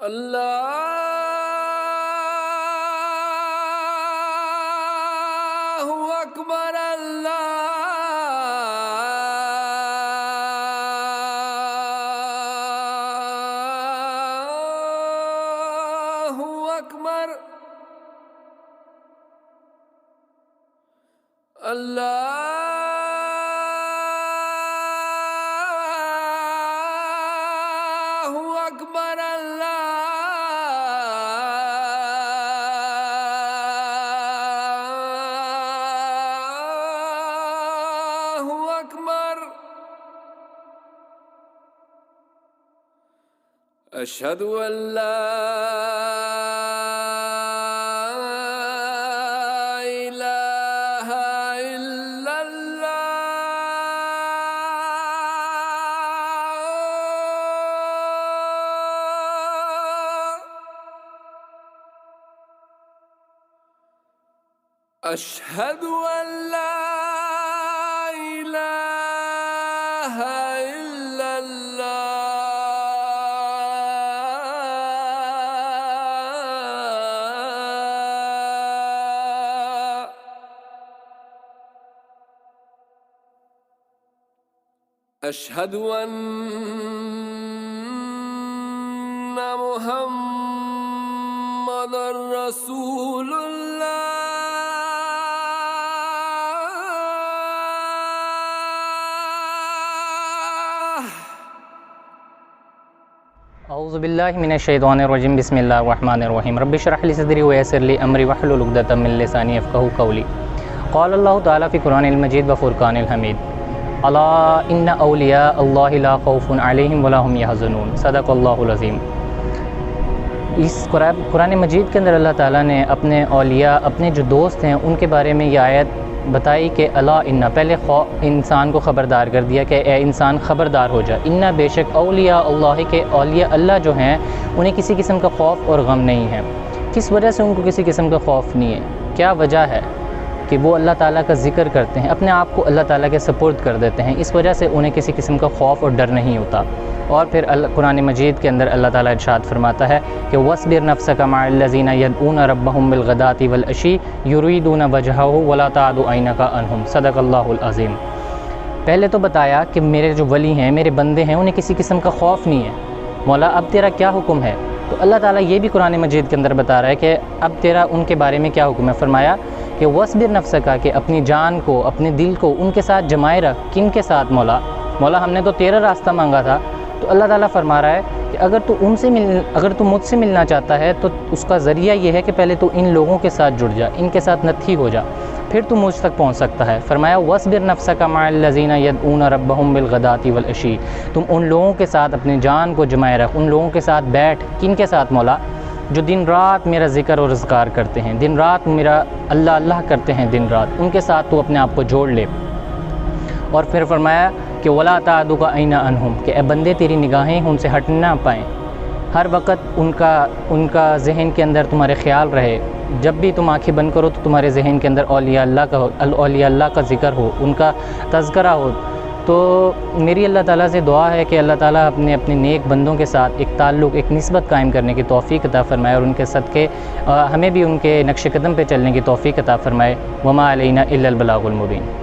अल्लाहु अकबर अल्लाहु अकबर अल्लाहु अकबर अल्लाहु अकबर। अशहदु अल्ला इलाहा इल्लल्लाह। अशहदु अल्ला इलाहा इल्लल्लाह। अशहदु अन्ना मुहम्मदुर रसूलुल्लाह। औज़ु बिल्लाहि मिनश्शैतानिर्रजीम बिस्मिल्लाहिर्रहमानिर्रहीम रब्बि इश्रह ली सदरी व यस्सिर ली अमरी वहलुल उक़दतम मिन लिसानी यफ़क़हू क़ौली। क़ाल अल्लाहु तआला फ़ी क़ुरानिल मजीद व फ़ुरक़ानिल हमीद अला इन्ना औलिया अल्लाहि ला ख़ौफ़ुन अलैहिम व ला हुम यहज़नून। सदक़ल्लाहुल अज़ीम। इस कुरान मजीद के अंदर अल्लाह ताला ने अपने औलिया, अपने जो दोस्त हैं, उनके बारे में ये आयत बताई कि अला इन्ना, पहले इंसान को ख़बरदार कर दिया कि ए इंसान ख़बरदार हो जा। इन्ना, बेशक औलिया अल्लाह के औलिया अल्लाह जो हैं उन्हें किसी किस्म का ख़ौफ़ और गम नहीं है। किस वजह से उनको किसी किस्म का ख़ौफ़ नहीं है? क्या वजह है कि वो अल्लाह ताला का ज़िक्र करते हैं, अपने आप को अल्लाह ताला के सपुर्द कर देते हैं, इस वजह से उन्हें किसी किस्म का ख़ौफ़ और डर नहीं होता। और फिर कुरान मजीद के अंदर अल्लाह ताला इरशाद फरमाता है कि वस्बिर नफ्सका मअल्लज़ीना यदऊना रब्बहुम बिलग़दाति वल अशी युरीदूना वजहहु वला तादु ऐनका अन्हुम। सदक़ल्लाहुल अज़ीम। पहले तो बताया कि मेरे जो वली हैं, मेरे बंदे हैं, उन्हें किसी किस्म का ख़ौफ़ नहीं है। मौला अब तेरा क्या हुक्म है? तो अल्लाह ताला ये भी कुरान मजीद के अंदर बता रहा है कि अब तेरा उनके बारे में क्या हुक्म है। फरमाया कि वस्बिर नफ्सका, कि अपनी जान को, अपने दिल को उनके साथ जमाए रख। किन के साथ? मौला हमने तो तेरा रास्ता मांगा था। तो अल्लाह ताला फरमा रहा है कि अगर तू मुझसे मिलना चाहता है तो उसका ज़रिया ये है कि पहले तू इन लोगों के साथ जुड़ जा, इनके साथ नत्थी हो जा, फिर तू मुझ तक पहुँच सकता है। फरमाया वस्बिर नफ्सका मअल्लज़ीना यदऊना रब्बहुम बिलग़दाति वल अशी, तुम उन लोगों के साथ अपनी जान को जमाए रख, उन लोगों के साथ बैठ। किन के साथ? मौला जो दिन रात मेरा ज़िक्र और अज़कार करते हैं, दिन रात मेरा अल्लाह अल्लाह करते हैं, दिन रात उनके साथ तू अपने आप को जोड़ ले। और फिर फरमाया कि वला तादुका ऐना अनहुम, कि ए बंदे तेरी निगाहें उनसे हट ना पाएँ, हर वक़्त उनका जहन के अंदर तुम्हारे ख़्याल रहे। जब भी तुम आँखें बंद करो तो तुम्हारे जहन के अंदर औलिया अल्लाह का ज़िक्र हो, उनका तज़किरा हो। तो मेरी अल्लाह ताला से दुआ है कि अल्लाह ताला अपने नेक बंदों के साथ एक ताल्लुक़, एक निस्बत कायम करने की तौफ़ीक़ अता फ़रमाए और उनके सदक़े हमें भी उनके नक्श कदम पे चलने की तौफ़ीक़ अता फ़रमाए। वमा अलैना इल्लल बलागुल मुबीन।